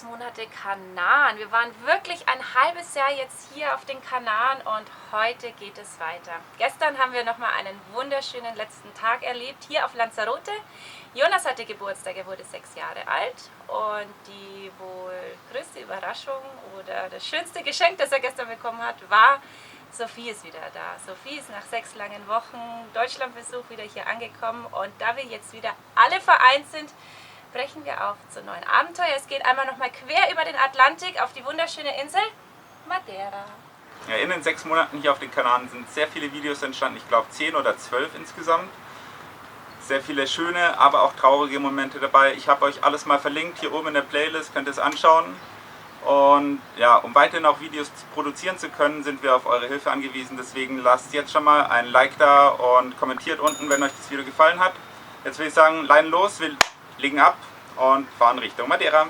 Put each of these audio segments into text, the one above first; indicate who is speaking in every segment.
Speaker 1: 6 Monate Kanaren. Wir waren wirklich ein halbes Jahr jetzt hier auf den Kanaren und heute geht es weiter. Gestern haben wir nochmal einen wunderschönen letzten Tag erlebt, hier auf Lanzarote. Jonas hatte Geburtstag, er wurde 6 Jahre alt und die wohl größte Überraschung oder das schönste Geschenk, das er gestern bekommen hat, war, Sophie ist wieder da. Sophie ist nach 6 langen Wochen Deutschlandbesuch wieder hier angekommen und da wir jetzt wieder alle vereint sind, brechen wir auf zu neuen Abenteuer. Es geht einmal nochmal quer über den Atlantik auf die wunderschöne Insel Madeira.
Speaker 2: Ja, in den 6 Monaten hier auf den Kanaren sind sehr viele Videos entstanden, ich glaube 10 oder 12 insgesamt. Sehr viele schöne, aber auch traurige Momente dabei. Ich habe euch alles mal verlinkt, hier oben in der Playlist, könnt ihr es anschauen. Und ja, um weiterhin auch Videos produzieren zu können, sind wir auf eure Hilfe angewiesen. Deswegen lasst jetzt schon mal ein Like da und kommentiert unten, wenn euch das Video gefallen hat. Jetzt würde ich sagen, Leinen los, wir legen ab und fahren Richtung Madeira.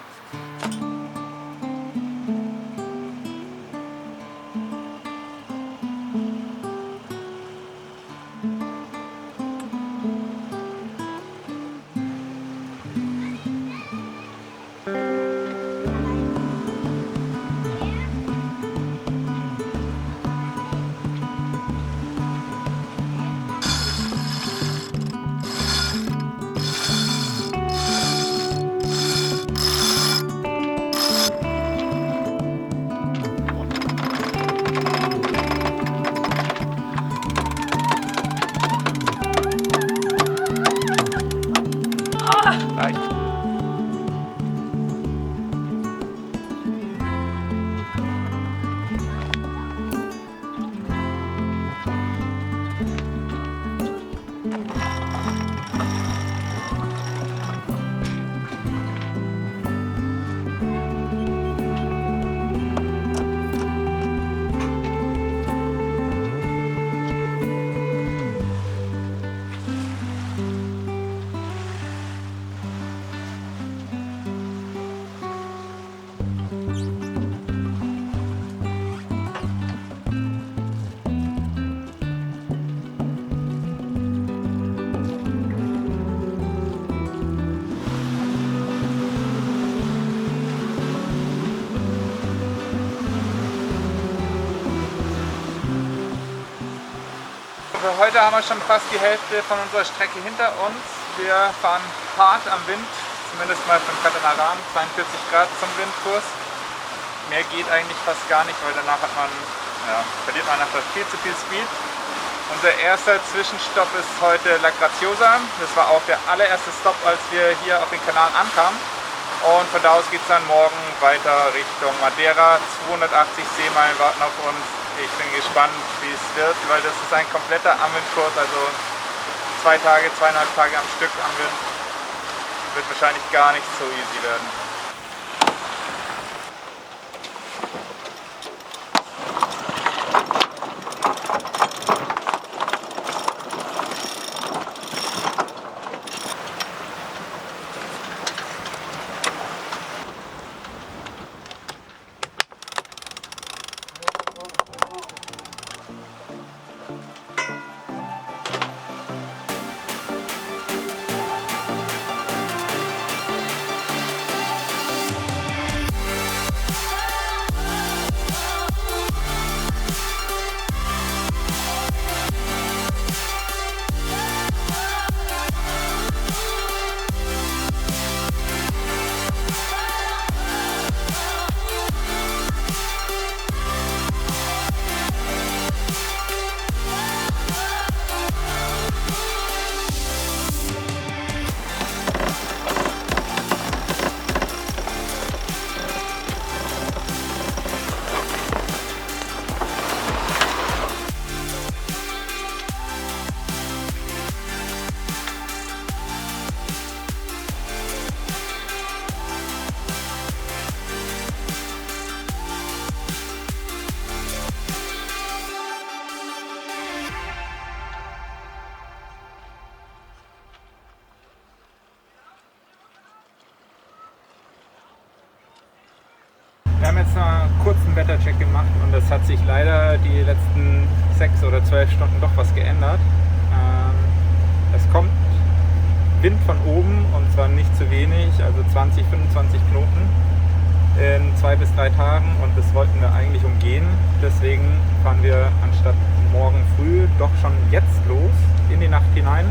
Speaker 2: Für heute haben wir schon fast die Hälfte von unserer Strecke hinter uns. Wir fahren hart am Wind, zumindest mal vom Katamaran, 42 Grad zum Windkurs. Mehr geht eigentlich fast gar nicht, weil danach verliert man einfach viel zu viel Speed. Unser erster Zwischenstopp ist heute La Graciosa. Das war auch der allererste Stopp, als wir hier auf den Kanaren ankamen. Und von da aus geht es dann morgen weiter Richtung Madeira. 280 Seemeilen warten auf uns. Ich bin gespannt, wie es wird, weil das ist ein kompletter Amwindkurs, also 2 Tage, 2,5 Tage am Stück am Wind. Wird wahrscheinlich gar nicht so easy werden. Wir haben jetzt noch einen kurzen Wettercheck gemacht und es hat sich leider die letzten 6 oder 12 Stunden doch was geändert. Es kommt Wind von oben und zwar nicht zu wenig, also 20, 25 Knoten. 2 bis 3 Tagen und das wollten wir eigentlich umgehen. Deswegen fahren wir anstatt morgen früh doch schon jetzt los in die Nacht hinein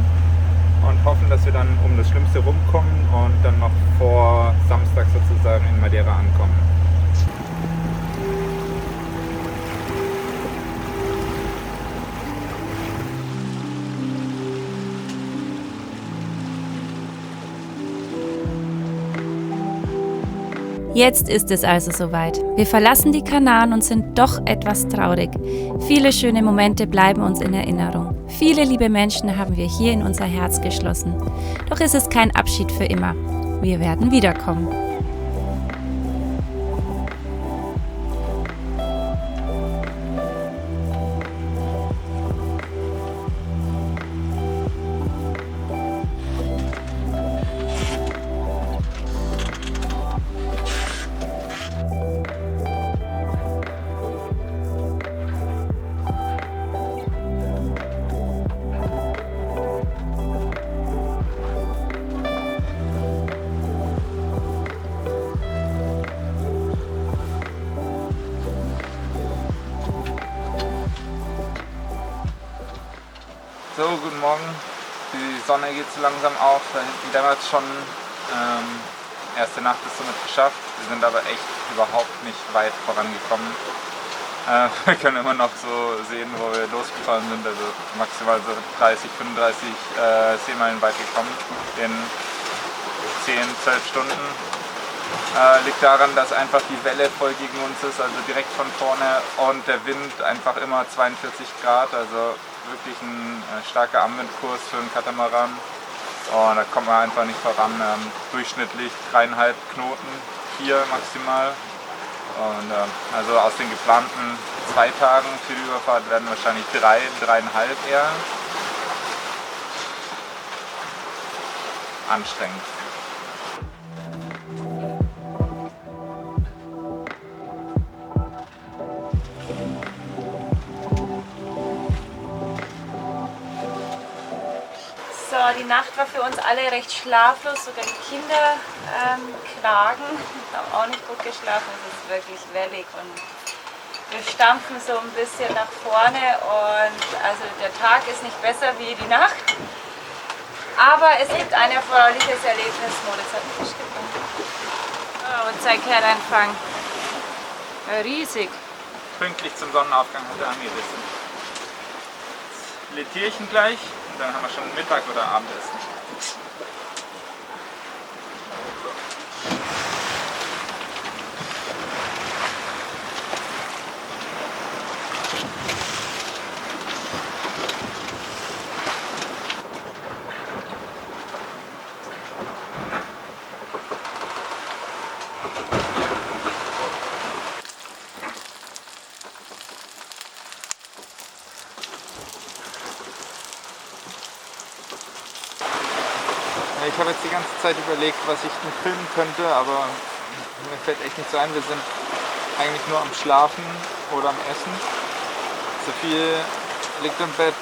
Speaker 2: und hoffen, dass wir dann um das Schlimmste rumkommen und dann noch vor Samstag sozusagen in Madeira ankommen.
Speaker 1: Jetzt ist es also soweit. Wir verlassen die Kanaren und sind doch etwas traurig. Viele schöne Momente bleiben uns in Erinnerung. Viele liebe Menschen haben wir hier in unser Herz geschlossen. Doch ist es kein Abschied für immer. Wir werden wiederkommen.
Speaker 2: So, guten Morgen. Die Sonne geht so langsam auf, da hinten dämmert es schon. Erste Nacht ist somit geschafft. Wir sind aber echt überhaupt nicht weit vorangekommen. Wir können immer noch so sehen, wo wir losgefahren sind, also maximal so 30, 35 Seemeilen weit gekommen in 10, 12 Stunden. Liegt daran, dass einfach die Welle voll gegen uns ist, also direkt von vorne, und der Wind einfach immer 42 Grad, also wirklich ein starker Anwindkurs für einen Katamaran. Und da kommt man einfach nicht voran. Durchschnittlich 3,5 Knoten, 4 maximal. Und also aus den geplanten 2 Tagen für die Überfahrt werden wahrscheinlich 3,5 eher. Anstrengend.
Speaker 1: So, die Nacht war für uns alle recht schlaflos, sogar die Kinder klagen, haben auch nicht gut geschlafen, es ist wirklich wellig und wir stampfen so ein bisschen nach vorne und also der Tag ist nicht besser wie die Nacht, aber es gibt ein erfreuliches Erlebnis. Moritz hat Fisch gefunden. Oh, und sein Kerneinfang, riesig.
Speaker 2: Pünktlich zum Sonnenaufgang hat er angerissen. Jetzt Tierchen gleich. Dann haben wir schon Mittag oder Abendessen. Ich habe jetzt die ganze Zeit überlegt, was ich denn filmen könnte, aber mir fällt echt nicht so ein. Wir sind eigentlich nur am Schlafen oder am Essen. Sophie liegt im Bett,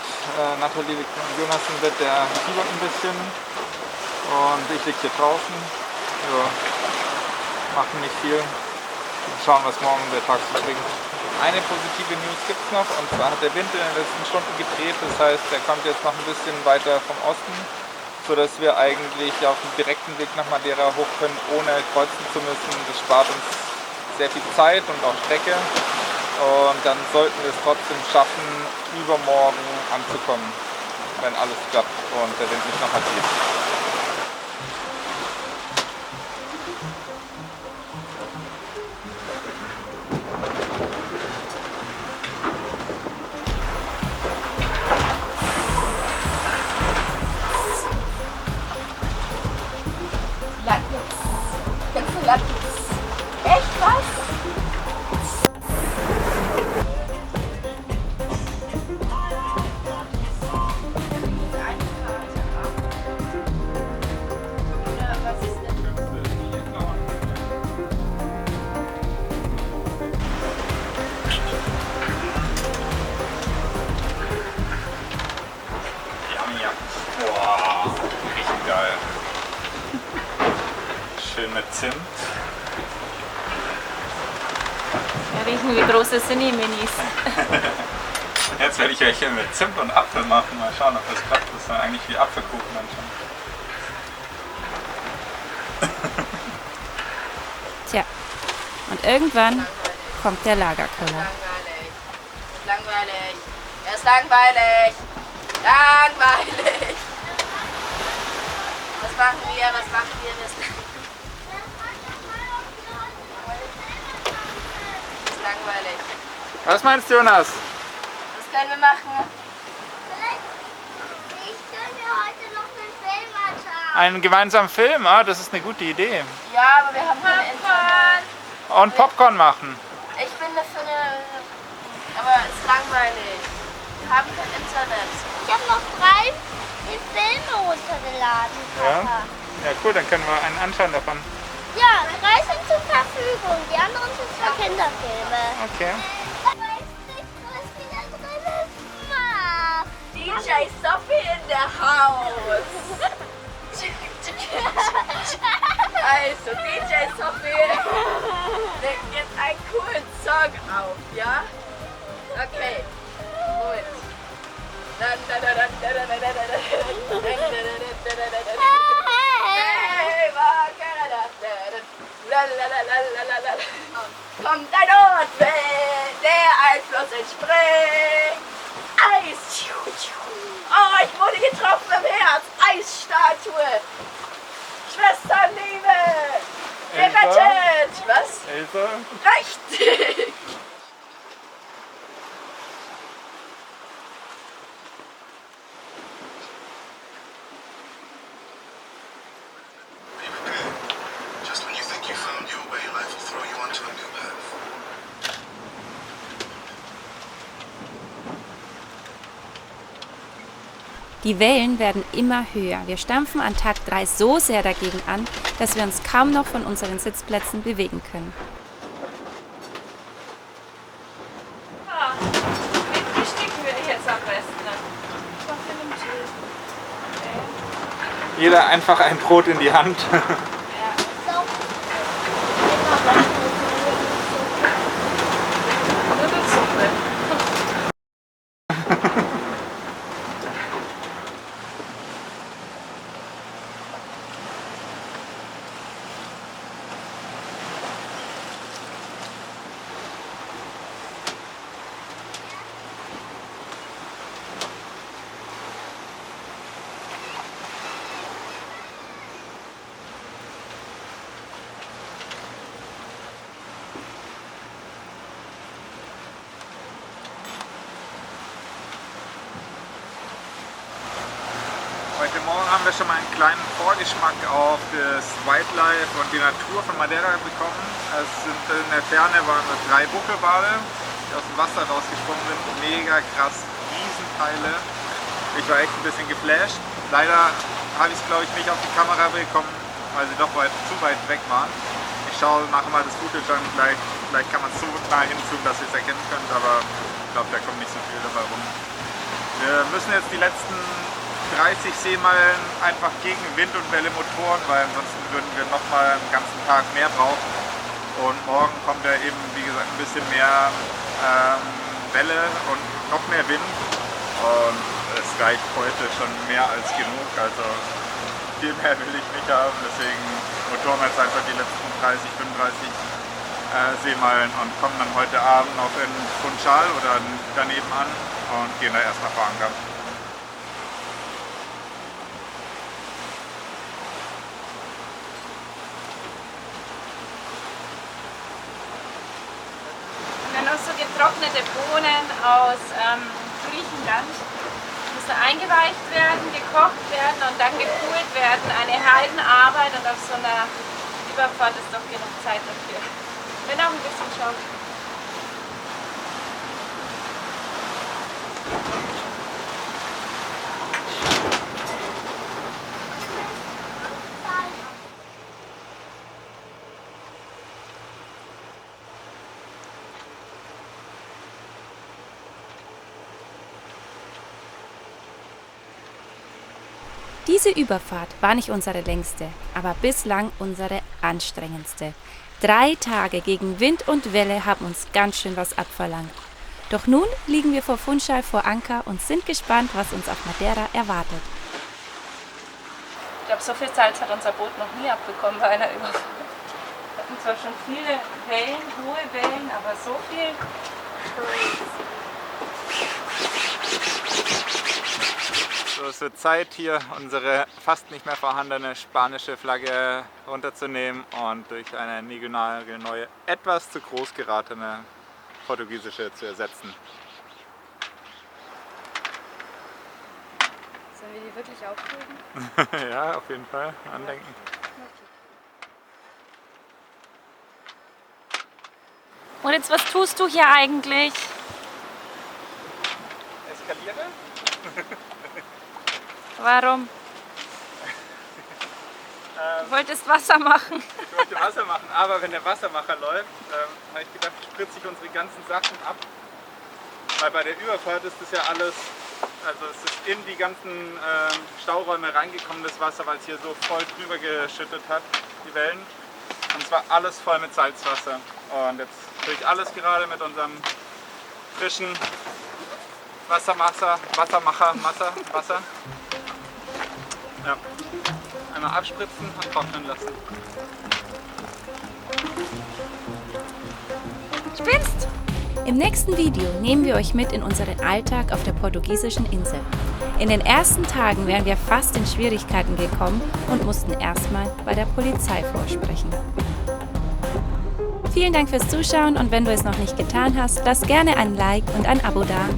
Speaker 2: Nathalie liegt mit Jonas im Bett, der fiebert ein bisschen und ich liege hier draußen. Ja, machen nicht viel. Schauen, was morgen der Tag so bringt. Eine positive News gibt es noch, und zwar hat der Wind in den letzten Stunden gedreht. Das heißt, der kommt jetzt noch ein bisschen weiter vom Osten, sodass wir eigentlich auf dem direkten Weg nach Madeira hoch können, ohne kreuzen zu müssen. Das spart uns sehr viel Zeit und auch Strecke. Und dann sollten wir es trotzdem schaffen, übermorgen anzukommen, wenn alles klappt und der Wind nicht nochmal geht.
Speaker 1: Echt was?
Speaker 2: Boah, richtig geil. Schön mit Zimt.
Speaker 1: riechen wie große Cinni-Minis.
Speaker 2: Jetzt werde ich ja hier mit Zimt und Apfel machen. Mal schauen, ob das klappt. Das ist ja eigentlich wie Apfelkuchen dann schon.
Speaker 1: Tja, und irgendwann kommt der Lagerkoller.
Speaker 3: Langweilig. Er ist langweilig. Langweilig. Was machen wir? Was machen wir? Das ist langweilig.
Speaker 2: Was meinst du, Jonas?
Speaker 3: Was können wir machen?
Speaker 4: Ich könnte heute noch einen Film anschauen.
Speaker 2: Einen gemeinsamen Film? Ah, das ist eine gute Idee.
Speaker 3: Ja, aber wir haben kein Internet.
Speaker 2: Und Popcorn machen.
Speaker 3: Ich bin dafür eine... Aber es ist langweilig. Wir haben kein Internet.
Speaker 4: Ich habe noch 3 Filme runtergeladen, Papa.
Speaker 2: Ja, cool, dann können wir einen anschauen davon.
Speaker 4: Ja, 3 sind zur Verfügung. Die anderen sind für Kinderfilme.
Speaker 2: Okay.
Speaker 4: Ich weiß nicht, was wieder drin ist. Ma.
Speaker 3: DJ Sophie in der Haus. Also, DJ Sophie legt jetzt einen coolen Song auf, ja? Okay, gut. Hey, kommt ein Nordwind, der ein Fluss entspringt. Eis! Oh, ich wurde getroffen im Herz! Eisstatue! Schwesternliebe! Gerettet! Was?
Speaker 2: Elsa?
Speaker 3: Richtig!
Speaker 5: Just when you think you found your way, life will throw you onto a new path.
Speaker 1: Die Wellen werden immer höher. Wir stampfen an Tag 3 so sehr dagegen an, dass wir uns kaum noch von unseren Sitzplätzen bewegen können.
Speaker 3: Wie frühstücken wir jetzt am besten?
Speaker 2: Jeder einfach ein Brot in die Hand. Heute Morgen haben wir schon mal einen kleinen Vorgeschmack auf das Wildlife und die Natur von Madeira bekommen. Es sind in der Ferne waren so 3 Buckelwale, die aus dem Wasser rausgesprungen sind. Mega krass, Riesenteile. Ich war echt ein bisschen geflasht. Leider habe ich es, glaube ich, nicht auf die Kamera bekommen, weil sie doch zu weit weg waren. Ich schaue nachher mal das Footage an, vielleicht kann man es so nah hinzoomen, dass ihr es erkennen könnt, aber ich glaube, da kommt nicht so viel dabei rum. Wir müssen jetzt die letzten 30 Seemeilen einfach gegen Wind und Welle Motoren, weil ansonsten würden wir noch mal einen ganzen Tag mehr brauchen. Und morgen kommt ja eben, wie gesagt, ein bisschen mehr Welle und noch mehr Wind. Und es reicht heute schon mehr als genug, also viel mehr will ich nicht haben. Deswegen Motoren jetzt einfach die letzten 30, 35 Seemeilen und kommen dann heute Abend noch in Funchal oder daneben an und gehen da erstmal verankern.
Speaker 1: So getrocknete Bohnen aus Griechenland müssen eingeweicht werden, gekocht werden und dann gekühlt werden. Eine Heidenarbeit und auf so einer Überfahrt ist doch genug Zeit dafür. Wenn auch ein bisschen Schock. Diese Überfahrt war nicht unsere längste, aber bislang unsere anstrengendste. 3 Tage gegen Wind und Welle haben uns ganz schön was abverlangt. Doch nun liegen wir vor Funchal vor Anker und sind gespannt, was uns auf Madeira erwartet. Ich glaube, so viel Salz hat unser Boot noch nie abbekommen bei einer Überfahrt. Wir hatten zwar schon viele Wellen, hohe Wellen, aber so viel.
Speaker 2: So, es wird Zeit, hier unsere fast nicht mehr vorhandene spanische Flagge runterzunehmen und durch eine neue, etwas zu groß geratene portugiesische zu ersetzen.
Speaker 1: Sollen wir die wirklich aufheben?
Speaker 2: Ja, auf jeden Fall. Andenken.
Speaker 1: Moritz, was tust du hier eigentlich?
Speaker 2: Eskaliere?
Speaker 1: Warum? Du wolltest Wasser machen.
Speaker 2: Ich wollte Wasser machen, aber wenn der Wassermacher läuft, habe ich gedacht, spritze ich unsere ganzen Sachen ab. Weil bei der Überfahrt ist das ja alles, also es ist in die ganzen Stauräume reingekommen, das Wasser, weil es hier so voll drüber geschüttet hat, die Wellen. Und zwar alles voll mit Salzwasser. Und jetzt tue ich alles gerade mit unserem frischen Wasser. Ja. Einmal abspritzen und trocknen lassen.
Speaker 1: Spinnst? Im nächsten Video nehmen wir euch mit in unseren Alltag auf der portugiesischen Insel. In den ersten Tagen wären wir fast in Schwierigkeiten gekommen und mussten erstmal bei der Polizei vorsprechen. Vielen Dank fürs Zuschauen und wenn du es noch nicht getan hast, lass gerne ein Like und ein Abo da.